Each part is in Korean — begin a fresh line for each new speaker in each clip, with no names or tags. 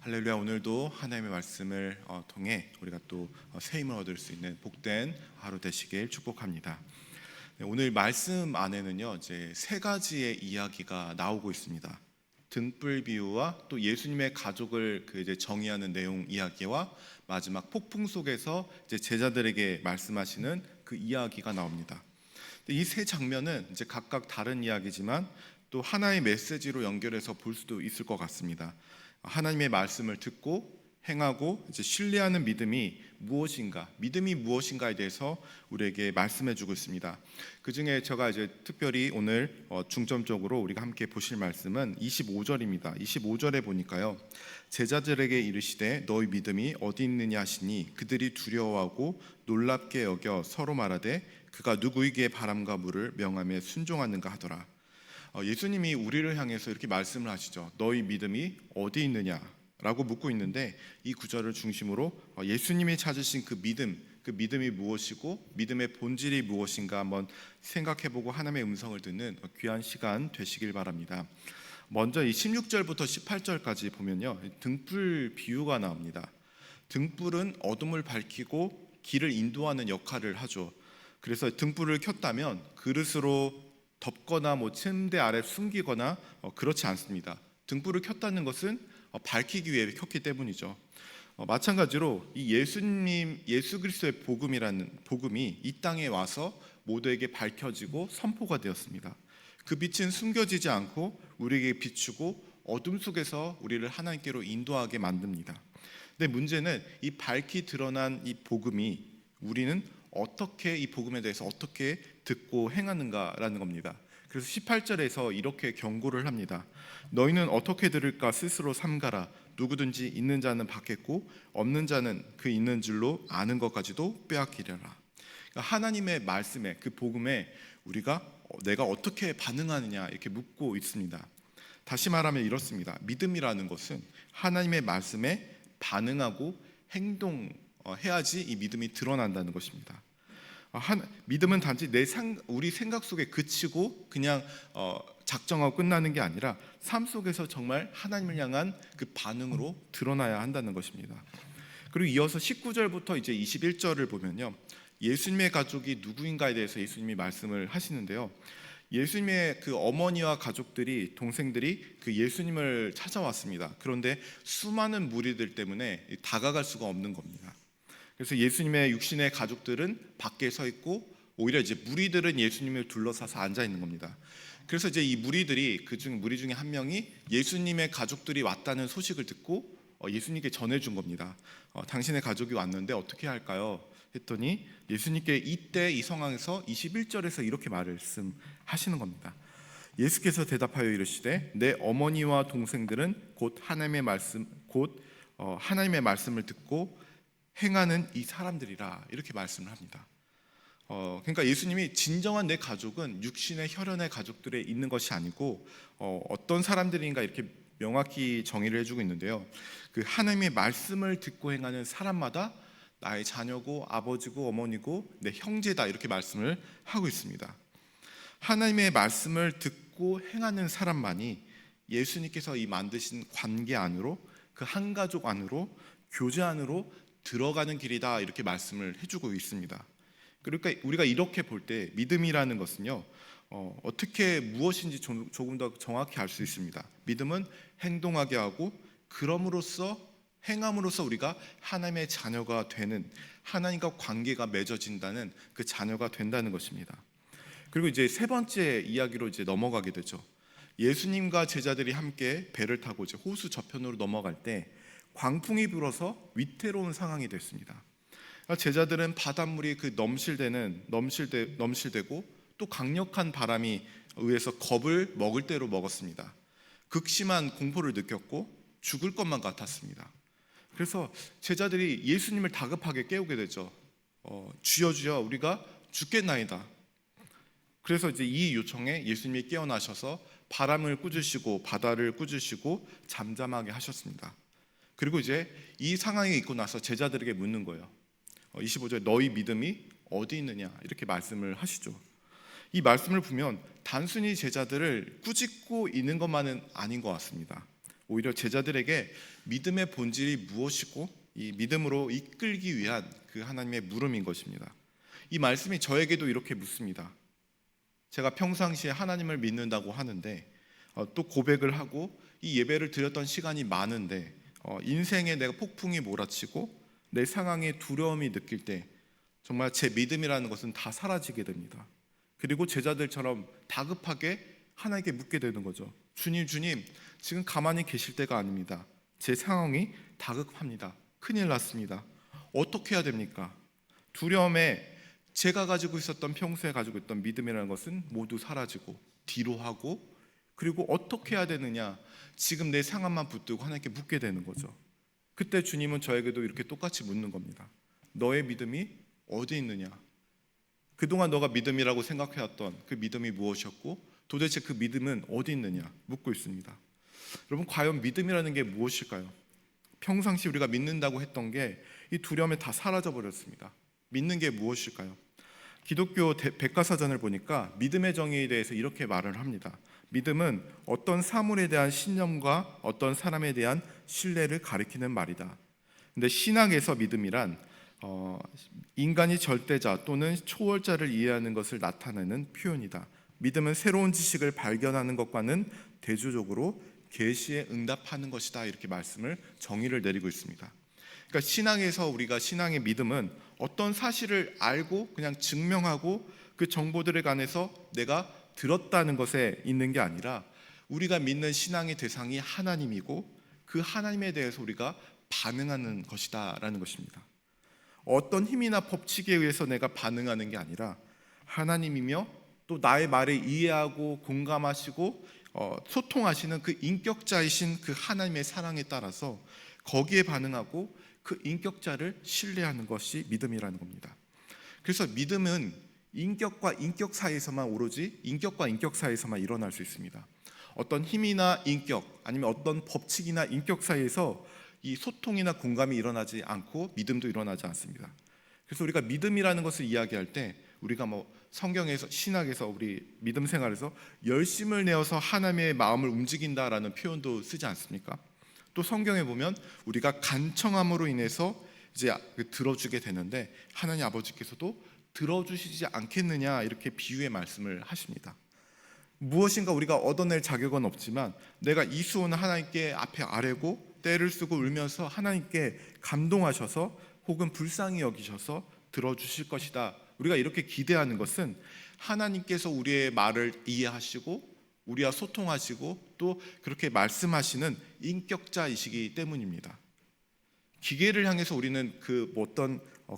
할렐루야. 오늘도 하나님의 말씀을 통해 우리가 또 새 힘을 얻을 수 있는 복된 하루 되시길 축복합니다. 네, 오늘 말씀 안에는요 이제 세 가지의 이야기가 나오고 있습니다. 등불 비유와 또 예수님의 가족을 이제 정의하는 내용 이야기와 마지막 폭풍 속에서 이제 제자들에게 말씀하시는 그 이야기가 나옵니다. 이 세 장면은 이제 각각 다른 이야기지만 또 하나의 메시지로 연결해서 볼 수도 있을 것 같습니다. 하나님의 말씀을 듣고 행하고 이제 신뢰하는 믿음이 무엇인가에 대해서 우리에게 말씀해주고 있습니다. 그 중에 제가 이제 특별히 오늘 중점적으로 우리가 함께 보실 말씀은 25절입니다. 25절에 보니까요, 제자들에게 이르시되 너희 믿음이 어디 있느냐 하시니 그들이 두려워하고 놀랍게 여겨 서로 말하되 그가 누구에게 바람과 물을 명하며 순종하는가 하더라. 예수님이 우리를 향해서 이렇게 말씀을 하시죠. 너희 믿음이 어디 있느냐라고 묻고 있는데, 이 구절을 중심으로 예수님이 찾으신 그 믿음이 무엇이고 믿음의 본질이 무엇인가 한번 생각해보고 하나님의 음성을 듣는 귀한 시간 되시길 바랍니다. 먼저 이 16절부터 18절까지 보면요, 등불 비유가 나옵니다. 등불은 어둠을 밝히고 길을 인도하는 역할을 하죠. 그래서 등불을 켰다면 그릇으로 덮거나 침대 아래 숨기거나 그렇지 않습니다. 등불을 켰다는 것은 밝히기 위해 켰기 때문이죠. 마찬가지로 이 예수 그리스도의 복음이 이 땅에 와서 모두에게 밝혀지고 선포가 되었습니다. 그 빛은 숨겨지지 않고 우리에게 비추고 어둠 속에서 우리를 하나님께로 인도하게 만듭니다. 근데 문제는 이 밝히 드러난 이 복음이 우리는 이 복음에 대해서 어떻게 듣고 행하는가라는 겁니다. 그래서 18절에서 이렇게 경고를 합니다. 너희는 어떻게 들을까 스스로 삼가라. 누구든지 있는 자는 받겠고 없는 자는 그 있는 줄로 아는 것까지도 빼앗기려라. 그러니까 하나님의 말씀에, 그 복음에 내가 어떻게 반응하느냐 이렇게 묻고 있습니다. 다시 말하면 이렇습니다. 믿음이라는 것은 하나님의 말씀에 반응하고 행동해야지 이 믿음이 드러난다는 것입니다. 믿음은 단지 우리 생각 속에 그치고 그냥 작정하고 끝나는 게 아니라 삶 속에서 정말 하나님을 향한 그 반응으로 드러나야 한다는 것입니다. 그리고 이어서 19절부터 이제 21절을 보면요, 예수님의 가족이 누구인가에 대해서 예수님이 말씀을 하시는데요, 예수님의 그 어머니와 가족들이, 동생들이 그 예수님을 찾아왔습니다. 그런데 수많은 무리들 때문에 다가갈 수가 없는 겁니다. 그래서 예수님의 육신의 가족들은 밖에 서 있고 오히려 이제 무리들은 예수님을 둘러싸서 앉아 있는 겁니다. 그래서 이제 이 무리 중에 한 명이 예수님의 가족들이 왔다는 소식을 듣고 예수님께 전해준 겁니다. 당신의 가족이 왔는데 어떻게 할까요? 했더니 예수님께 이때 이 상황에서 21절에서 이렇게 말씀하시는 겁니다. 예수께서 대답하여 이르시되 내 어머니와 동생들은 곧 하나님의 말씀을 듣고 행하는 이 사람들이라, 이렇게 말씀을 합니다. 그러니까 예수님이 진정한 내 가족은 육신의 혈연의 가족들에 있는 것이 아니고 어떤 사람들인가 이렇게 명확히 정의를 해주고 있는데요, 그 하나님의 말씀을 듣고 행하는 사람마다 나의 자녀고 아버지고 어머니고 내 형제다, 이렇게 말씀을 하고 있습니다. 하나님의 말씀을 듣고 행하는 사람만이 예수님께서 이 만드신 관계 안으로, 그 한 가족 안으로, 교제 안으로 들어가는 길이다, 이렇게 말씀을 해주고 있습니다. 그러니까 우리가 이렇게 볼 때 믿음이라는 것은요, 무엇인지 조금 더 정확히 알 수 있습니다. 믿음은 행동하게 하고 행함으로써 우리가 하나님의 자녀가 되는, 하나님과 관계가 맺어진다는 그 자녀가 된다는 것입니다. 그리고 이제 세 번째 이야기로 이제 넘어가게 되죠. 예수님과 제자들이 함께 배를 타고 이제 호수 저편으로 넘어갈 때 광풍이 불어서 위태로운 상황이 됐습니다. 제자들은 바닷물이 넘실대고 또 강력한 바람이 의해서 겁을 먹을 대로 먹었습니다. 극심한 공포를 느꼈고 죽을 것만 같았습니다. 그래서 제자들이 예수님을 다급하게 깨우게 되죠. 주여 주여 우리가 죽겠나이다. 그래서 이제 이 요청에 예수님이 깨어나셔서 바람을 꾸짖으시고 바다를 꾸짖으시고 잠잠하게 하셨습니다. 그리고 이제 이 상황이 있고 나서 제자들에게 묻는 거예요. 25절 너희 믿음이 어디 있느냐, 이렇게 말씀을 하시죠. 이 말씀을 보면 단순히 제자들을 꾸짖고 있는 것만은 아닌 것 같습니다. 오히려 제자들에게 믿음의 본질이 무엇이고 이 믿음으로 이끌기 위한 그 하나님의 물음인 것입니다. 이 말씀이 저에게도 이렇게 묻습니다. 제가 평상시에 하나님을 믿는다고 하는데 또 고백을 하고 이 예배를 드렸던 시간이 많은데 인생에 내가 폭풍이 몰아치고 내 상황에 두려움이 느낄 때 정말 제 믿음이라는 것은 다 사라지게 됩니다. 그리고 제자들처럼 다급하게 하나님께 묻게 되는 거죠. 주님, 주님, 지금 가만히 계실 때가 아닙니다. 제 상황이 다급합니다. 큰일 났습니다. 어떻게 해야 됩니까? 두려움에 제가 가지고 있었던 평소에 가지고 있던 믿음이라는 것은 모두 사라지고 뒤로 하고 그리고 어떻게 해야 되느냐 지금 내 상황만 붙들고 하나님께 묻게 되는 거죠. 그때 주님은 저에게도 이렇게 똑같이 묻는 겁니다. 너의 믿음이 어디 있느냐? 그동안 너가 믿음이라고 생각해왔던 그 믿음이 무엇이었고 도대체 그 믿음은 어디 있느냐 묻고 있습니다. 여러분 과연 믿음이라는 게 무엇일까요? 평상시 우리가 믿는다고 했던 게 이 두려움에 다 사라져 버렸습니다. 믿는 게 무엇일까요? 기독교 백과사전을 보니까 믿음의 정의에 대해서 이렇게 말을 합니다. 믿음은 어떤 사물에 대한 신념과 어떤 사람에 대한 신뢰를 가리키는 말이다. 근데 신학에서 믿음이란 인간이 절대자 또는 초월자를 이해하는 것을 나타내는 표현이다. 믿음은 새로운 지식을 발견하는 것과는 대조적으로 계시에 응답하는 것이다. 이렇게 말씀을 정의를 내리고 있습니다. 그러니까 신앙에서 우리가 신앙의 믿음은 어떤 사실을 알고 그냥 증명하고 그 정보들에 관해서 내가 들었다는 것에 있는 게 아니라 우리가 믿는 신앙의 대상이 하나님이고 그 하나님에 대해서 우리가 반응하는 것이다라는 것입니다. 어떤 힘이나 법칙에 의해서 내가 반응하는 게 아니라 하나님이며 또 나의 말을 이해하고 공감하시고 소통하시는 그 인격자이신 그 하나님의 사랑에 따라서 거기에 반응하고 그 인격자를 신뢰하는 것이 믿음이라는 겁니다. 그래서 믿음은 인격과 인격 사이에서만 오로지 인격과 인격 사이에서만 일어날 수 있습니다. 어떤 힘이나 인격 아니면 어떤 법칙이나 인격 사이에서 이 소통이나 공감이 일어나지 않고 믿음도 일어나지 않습니다. 그래서 우리가 믿음이라는 것을 이야기할 때 우리가 성경에서 신학에서 우리 믿음 생활에서 열심을 내어서 하나님의 마음을 움직인다라는 표현도 쓰지 않습니까? 또 성경에 보면 우리가 간청함으로 인해서 이제 들어주게 되는데 하나님 아버지께서도 들어주시지 않겠느냐 이렇게 비유의 말씀을 하십니다. 무엇인가 우리가 얻어낼 자격은 없지만 내가 이수온 하나님께 앞에 아뢰고 떼를 쓰고 울면서 하나님께 감동하셔서 혹은 불쌍히 여기셔서 들어주실 것이다. 우리가 이렇게 기대하는 것은 하나님께서 우리의 말을 이해하시고 우리와 소통하시고 또 그렇게 말씀하시는 인격자이시기 때문입니다. 기계를 향해서 우리는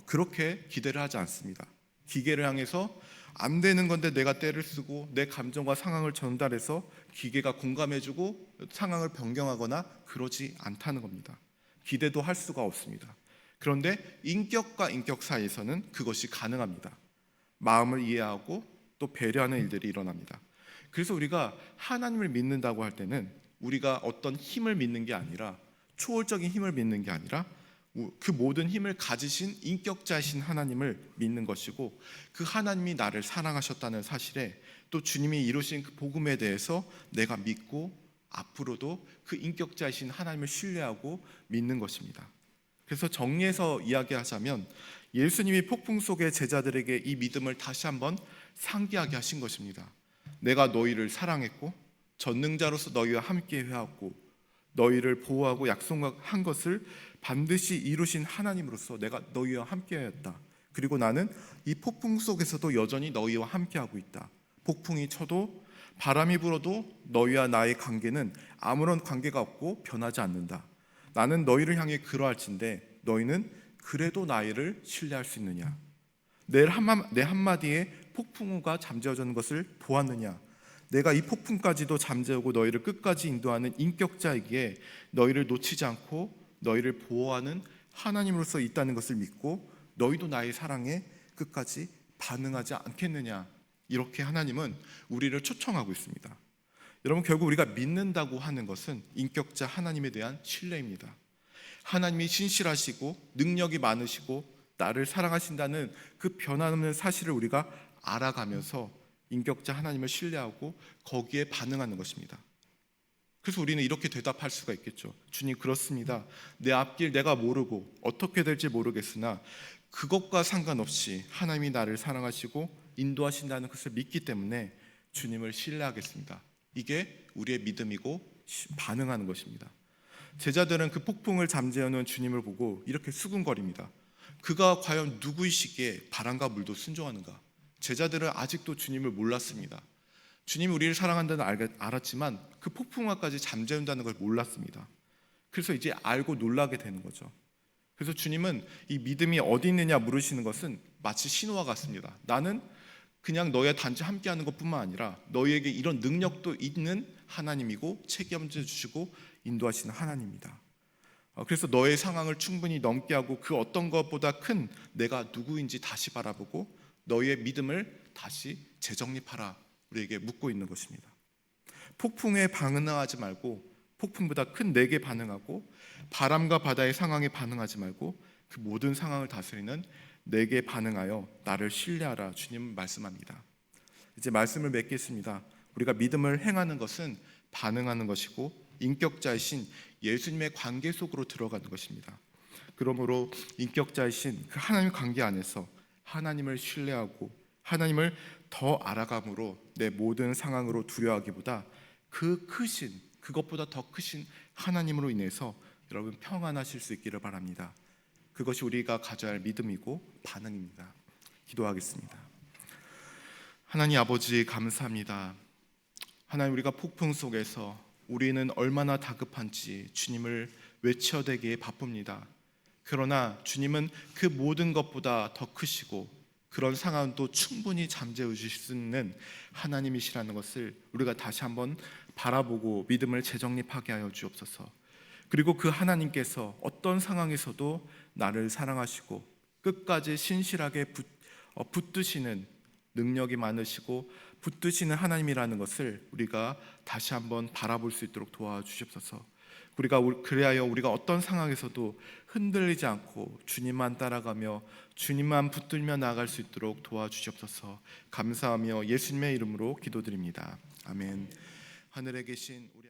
그렇게 기대를 하지 않습니다. 기계를 향해서 안 되는 건데 내가 떼를 쓰고 내 감정과 상황을 전달해서 기계가 공감해주고 상황을 변경하거나 그러지 않다는 겁니다. 기대도 할 수가 없습니다. 그런데 인격과 인격 사이에서는 그것이 가능합니다. 마음을 이해하고 또 배려하는 일들이 일어납니다. 그래서 우리가 하나님을 믿는다고 할 때는 우리가 어떤 힘을 믿는 게 아니라 초월적인 힘을 믿는 게 아니라 그 모든 힘을 가지신 인격자이신 하나님을 믿는 것이고 그 하나님이 나를 사랑하셨다는 사실에 또 주님이 이루신 그 복음에 대해서 내가 믿고 앞으로도 그 인격자이신 하나님을 신뢰하고 믿는 것입니다. 그래서 정리해서 이야기하자면 예수님이 폭풍 속의 제자들에게 이 믿음을 다시 한번 상기하게 하신 것입니다. 내가 너희를 사랑했고 전능자로서 너희와 함께 해왔고 너희를 보호하고 약속한 것을 반드시 이루신 하나님으로서 내가 너희와 함께하였다. 그리고 나는 이 폭풍 속에서도 여전히 너희와 함께하고 있다. 폭풍이 쳐도 바람이 불어도 너희와 나의 관계는 아무런 관계가 없고 변하지 않는다. 나는 너희를 향해 그러할진대 너희는 그래도 나를 신뢰할 수 있느냐? 내 한마디에 폭풍우가 잠재워주는 것을 보았느냐? 내가 이 폭풍까지도 잠재우고 너희를 끝까지 인도하는 인격자이기에 너희를 놓치지 않고 너희를 보호하는 하나님으로서 있다는 것을 믿고 너희도 나의 사랑에 끝까지 반응하지 않겠느냐? 이렇게 하나님은 우리를 초청하고 있습니다. 여러분 결국 우리가 믿는다고 하는 것은 인격자 하나님에 대한 신뢰입니다. 하나님이 신실하시고 능력이 많으시고 나를 사랑하신다는 그 변함없는 사실을 우리가 알아가면서 인격자 하나님을 신뢰하고 거기에 반응하는 것입니다. 그래서 우리는 이렇게 대답할 수가 있겠죠. 주님, 그렇습니다. 내 앞길 내가 모르고 어떻게 될지 모르겠으나 그것과 상관없이 하나님이 나를 사랑하시고 인도하신다는 것을 믿기 때문에 주님을 신뢰하겠습니다. 이게 우리의 믿음이고 반응하는 것입니다. 제자들은 그 폭풍을 잠재우는 주님을 보고 이렇게 수군거립니다. 그가 과연 누구이시기에 바람과 물도 순종하는가? 제자들은 아직도 주님을 몰랐습니다. 주님이 우리를 사랑한다는 알았지만 그 폭풍화까지 잠재운다는 걸 몰랐습니다. 그래서 이제 알고 놀라게 되는 거죠. 그래서 주님은 이 믿음이 어디 있느냐 물으시는 것은 마치 신호와 같습니다. 나는 그냥 너의 단지 함께하는 것뿐만 아니라 너희에게 이런 능력도 있는 하나님이고 책임져 주시고 인도하시는 하나님입니다. 그래서 너의 상황을 충분히 넘게 하고 그 어떤 것보다 큰 내가 누구인지 다시 바라보고 너희의 믿음을 다시 재정립하라, 우리에게 묻고 있는 것입니다. 폭풍에 반응하지 말고 폭풍보다 큰 내게 반응하고 바람과 바다의 상황에 반응하지 말고 그 모든 상황을 다스리는 내게 반응하여 나를 신뢰하라, 주님은 말씀합니다. 이제 말씀을 맺겠습니다. 우리가 믿음을 행하는 것은 반응하는 것이고 인격자이신 예수님의 관계 속으로 들어가는 것입니다. 그러므로 인격자이신 그 하나님의 관계 안에서 하나님을 신뢰하고 하나님을 더 알아감으로 내 모든 상황으로 두려워하기보다 그 크신, 그것보다 더 크신 하나님으로 인해서 여러분 평안하실 수 있기를 바랍니다. 그것이 우리가 가져야 할 믿음이고 반응입니다. 기도하겠습니다. 하나님 아버지, 감사합니다. 하나님, 우리가 폭풍 속에서 우리는 얼마나 다급한지 주님을 외쳐대기에 바쁩니다. 그러나 주님은 그 모든 것보다 더 크시고 그런 상황도 충분히 잠재워 주실 수 있는 하나님이시라는 것을 우리가 다시 한번 바라보고 믿음을 재정립하게 하여 주옵소서. 그리고 그 하나님께서 어떤 상황에서도 나를 사랑하시고 끝까지 신실하게 붙드시는 능력이 많으시고 붙드시는 하나님이라는 것을 우리가 다시 한번 바라볼 수 있도록 도와주시옵소서. 그래야 우리가 어떤 상황에서도 흔들리지 않고 주님만 따라가며 주님만 붙들며 나아갈 수 있도록 도와주시옵소서. 감사하며 예수님의 이름으로 기도드립니다. 아멘. 하늘에 계신 우리